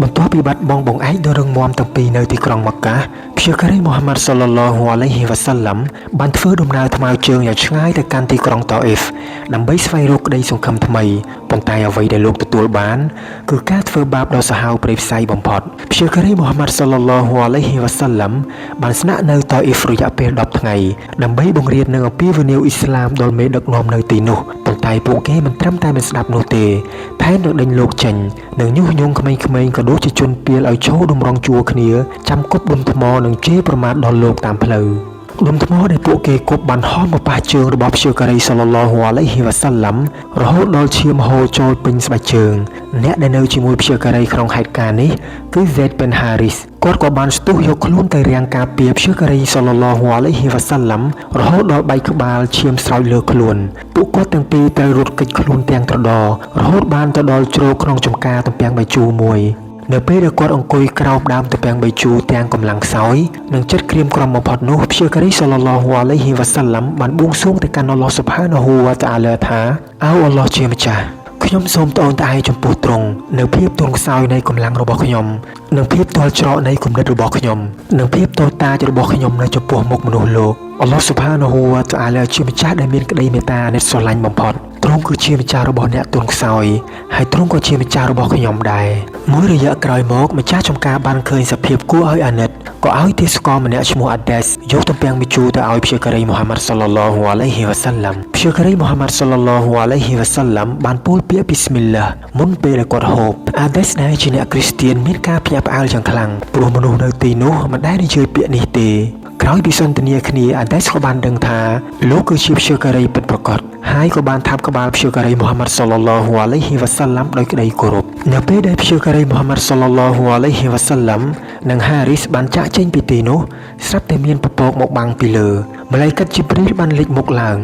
បន្ទាប់ពីបាត់បង់បងឯកដ៏រឹងមាំទាំងពីរនៅទីក្រុងម៉ាកាព្យាការីមូហាម៉ាត់សល្លឡោះអាឡៃហ៊ីវ៉ាសាឡាំបានធ្វើដំណើរថ្មើរជើងយ៉ាងឆ្ងាយទៅកាន់ទីក្រុងតាអ៊ីហ្វដើម្បីស្វែងរកក្តីសង្ឃឹមថ្មីប៉ុន្តែអ្វីដែលលោកទទួលបានគឺការធ្វើបាបដ៏សាហាវព្រៃផ្សៃបំផុតព្យាការីមូហាម៉ាត់សល្លឡោះអាឡៃហ៊ីវ៉ាសាឡាំបានស្នាក់នៅតាអ៊ីហ្វរយៈពេល10ថ្ងៃដើម្បីបង្រៀននូវអំពីវិន័យអ៊ីស្លាមដល់មេដឹកនាំនៅទីនោះប៉ុន្តែពួកគេមិនត្រឹមតែមិនស្ដាប់នោះទេថែមទាំងដេញលោកចេញនិងញុះញង់ក្មេងៗក៏ដូចជាជនពាលឲ្យឈោតម្រង់ជួរគ្នាចាំគប់ដុំថ្មនិងជេរប្រមាថដល់លោកតាមផ្លូវដុំថ្មដែលពួកគេគប់បានហោះមកប៉ះជើងរបស់ព្យាការីសល្លឡោះអាឡៃហ៊ីវ៉ាសាឡាំរហូតដល់ឈាមហូរចូលពេញស្បែកជើងអ្នកដែលនៅជាមួយព្យាការីក្នុងហេតុការណ៍នេះគឺ Zaid bin Haris គាត់ក៏បានស្ទុះយកខ្លួនទៅរាំងការពារព្យាការីសល្លឡោះអាឡៃហ៊ីវ៉ាសាឡាំរហូតដល់បែកក្បាលឈាមស្រោចលើខ្លួនពួកគាត់ទាំងពីរត្រូវរត់គេចខ្លួនទាំងត្រដរហូតបានទៅដល់ជ្រោកក្នុងចំការទំពាំងបាយជូរមួយនៅពេលដែលគាត់អង្គុយក្រោមដើមទំពាំងបាយជូរទាំងកម្លាំងខ្សោយនិងចិត្តក្រៀមក្រំបំផុតនោះព្យាការីសល្លឡោះអាឡៃហ៊ីវ៉ាសាឡាំបានបួងសួងទៅកាន់អល់ឡោះស៊ុបហានាហ៊ូវ៉ាតាអាឡាថាអោអល់ឡោះជាម្ចាស់ខ្ញុំសូមត្អូញត្អែរចំពោះទ្រង់នៅភាពទន់ខ្សោយនៃកម្លាំងរបស់ខ្ញុំនិងភាពទាល់ច្រកនៃគំនិតរបស់ខ្ញុំនិងភាពតូចតាចរបស់ខ្ញុំនៅចំពោះមុខមនុស្សលោកអល់ឡោះស៊ុបហានាហ៊ូវ៉ាតាអាឡាជាម្ចាស់ដែលមានក្តីមេត្តាអាណិតស្រឡាញ់បំផុតទ្រង់គឺជាម្ចាស់របស់អ្នកទន់ខ្សោយហើយទ្រង់ក៏ជាម្ចាស់របស់ខ្ញុំដែរមួយរយៈក្រោយមកម្ចាស់ចំការបានឃើញសភាពគួរឲ្យអាណិតក៏ឲ្យទេសកលម្នាក់ឈ្មោះអាដេសយកទំពាំងមីជូរទៅឲ្យព្យាការីមូហាម៉ាត់សល្លឡោះអាឡៃហ៊ីវ៉ាសាឡាំព្យាការីមូហាម៉ាត់សល្លឡោះអាឡៃហ៊ីវ៉ាសាឡាំបានពោលពាក្យប៊ីស្មិលឡាមុនពេលដែលគាត់ហូបអាដេសដែលជាអ្នកគ្រីស្ទានមានការភ្ញាក់ផ្អើលយ៉ាងខ្លាំងព្រោះមនុស្សនៅទីនោះមិនដែលនិយាយពាក្យនេះទេក្រោយពីសន្ទនាគ្នាអាដេសក៏បានដឹងថាលោកគឺជាព្យាការីពិតប្រាកដហើយក៏បានថាបក្បាលព្យាការីមូហាម៉ាត់សល្លឡោះអាឡៃហ៊ីវ៉ាសាឡាំដោយក្តីគោរពនៅពេលដែលព្យាការីមូហាម៉ាត់សល្លឡោះអាឡៃហ៊ីវ៉ាសាឡាំនិងហារីសបានចាកចេញពីទីនោះស្រាប់តែមានពពកមកបាំងពីលើម្លេះកាត់ជីព្រីលបានលេចមុខឡើង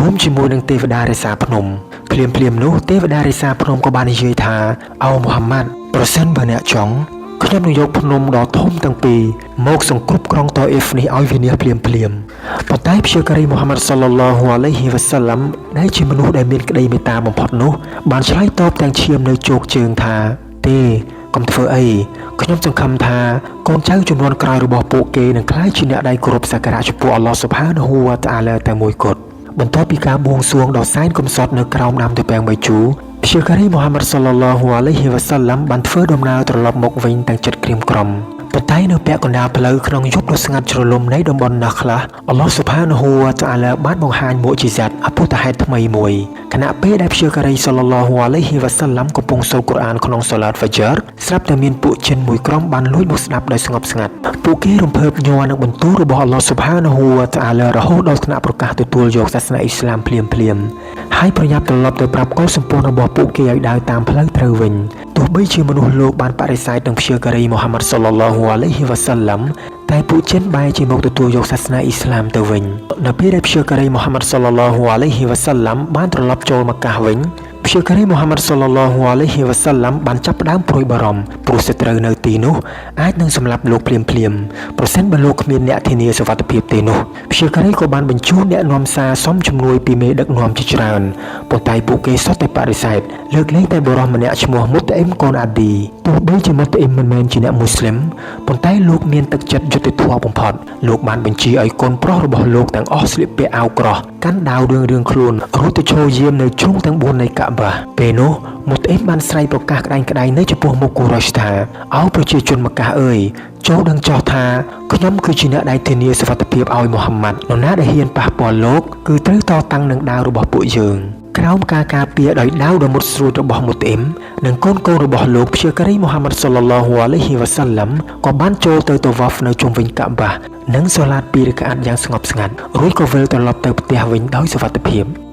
រួមជាមួយនឹងទេវតារិសាភ្នំភ្លាមនោះទេវតារិសាភ្នំក៏បាននិយាយថាអូមូហាម៉ាត់ប្រសិនបើអ្នកចង់ខ្ញុំនឹងយកភ្នំដ៏ធំទាំងពីរមកសង្គ្រប់ក្រុងតាអ៊ីហ្វនេះឲ្យវិនាសភ្លាមប៉ុន្តែព្យាការីមូហាម៉ាត់សល្លឡោះអាឡៃហ៊ីវ៉ាសាឡាំដែលជាមនុស្សដែលមានក្តីមេត្តាបំផុតនោះបានឆ្លើយតបទាំងឈាមនៅជោគជើងថាទេកុំធ្វើអីខ្ញុំសង្ឃឹមថាកូនចៅជំនាន់ក្រោយរបស់ពួកគេនឹងក្លាយជាអ្នកដែលគោរពសក្ការៈចំពោះអល់ឡោះស៊ុបហានាហ៊ូវ៉ាតាអាឡាតែមួយគត់បន្ទាប់ពីការបួងសួងដ៏សែនកំសត់នៅក្រោមដើមទំពាំងបាយជូរព្យាការីមូហាម៉ាត់សល្លឡោះអាឡៃហ៊ីវ៉ាសាឡាំបានធ្វើដំណើរត្រឡប់មកវិញទាំងចិត្តក្រៀមក្រំប៉ុន្តែនៅពាក់កណ្ដាលផ្លូវក្នុងយប់ដ៏ស្ងាត់ជ្រលំនៃតំបន់ណាខ្លះអល់ឡោះស៊ុបហានាហ៊ូវ៉ាតាអាឡាបានបង្ហាញមុអ៊ជីហ្សាតអពុទ្ធហេតុថ្មីមួយខណៈពេលដែលព្យាការីសល្លឡោះអាឡៃហ៊ីវ៉ាសាឡាំកំពុងសូត្រកូរ៉ានក្នុងសូឡាតហ្វាជ័រស្រាប់តែមានពួកចិនមួយក្រុមបានលួចមកស្ដាប់ដោយស្ងប់ស្ងាត់ពួកគេរំភើបញ័រនឹងបន្ទូលរបស់អល់ឡោះស៊ុបហានាហ៊ូវ៉ាតាអាឡារហូតដល់ថ្នាក់ប្រកាសទទួលយកសាសនាអ៊ីស្លាមភ្លាមហើយប្រញាប់ត្រឡប់ទៅប្រាប់កូនសម្ព័ន្ធរបស់ពួកគេឲ្យដើរតាមផ្លូវត្រូវវិញទោះបីជាមនុស្សលោកបានបដិសេធនឹងព្យាការីមូហាម៉ាត់សល្លឡោះអាឡៃហ៊ីវ៉ាសាឡាំតែពួកចិនបែរជាមកទទួលយកសាសនាអ៊ីស្លាមទៅវិញនៅពេលដែលព្យាការីមូហាម៉ាត់សល្លឡោះអាឡៃហ៊ីវ៉ាសាឡាំបានត្រឡប់ចូលម៉ាកាវិញព្យាការីមូហាម៉ាត់សល្លឡោះអាឡៃហ៊ីវ៉ាសាឡាំបានចាប់ផ្ដើមព្រួយបារម្ភព្រោះសត្រូវនៅទីនោះអាចនឹងសម្លាប់លោកភ្លាមប្រសិនបើលោកគ្មានអ្នកធានាសុវត្ថិភាពទេនោះព្យាការីក៏បានបញ្ជូនអ្នកនាំសារសុំជំនួយពីមេដឹកនាំជាច្រើនប៉ុន្តែពួកគេសុទ្ធតែបដិសេធលើកលែងតែបុរសម្នាក់ឈ្មោះមុតអ៊ីមកូនអាឌីទោះបីជាមុតអ៊ីមមិនមែនជាអ្នកមូស្លីមប៉ុន្តែលោកមានទឹកចិត្តយុត្តិធម៌បំផុតលោកបានបញ្ជាឲ្យកូនប្រុសរបស់លោកទាំងអស់ស្លៀកពាក់អាវក្រោះកាន់ដាវរឿងខ្លួនរួចទៅឈរយាមនៅជ្រុងទាំង4នៃកាបាពេលនោះមុតអ៊ីមបានស្រែកប្រកាសក្តែងនៅចំពោះមុខកូរ៉ៃសថាអោប្រជាជនម៉ាកាអើយចូលដឹងចោះថាខ្ញុំគឺជាអ្នកដែលធានាសុវត្ថិភាពឲ្យមូហាម៉ាត់នរណាដែលហ៊ានប៉ះពាល់លោកគឺត្រូវតតាំងនឹងដាវរបស់ពួកយើងក្រោមការការពារដោយដាវដ៏មុតស្រួចរបស់មុតអ៊ីមនិងកូនរបស់លោកព្យាការីមូហាម៉ាត់សល្លឡោះអាឡៃហ៊ីវ៉ាសាឡាំក៏បានចូលទៅតវ៉ាហ្វនៅជុំវិញកាបានិងសូឡាត2រកាអតយ៉ាងស្ងប់ស្ងាត់រួចក៏វិលត្រឡប់ទៅផ្ទះវិញដោយសុវត្ថិភាព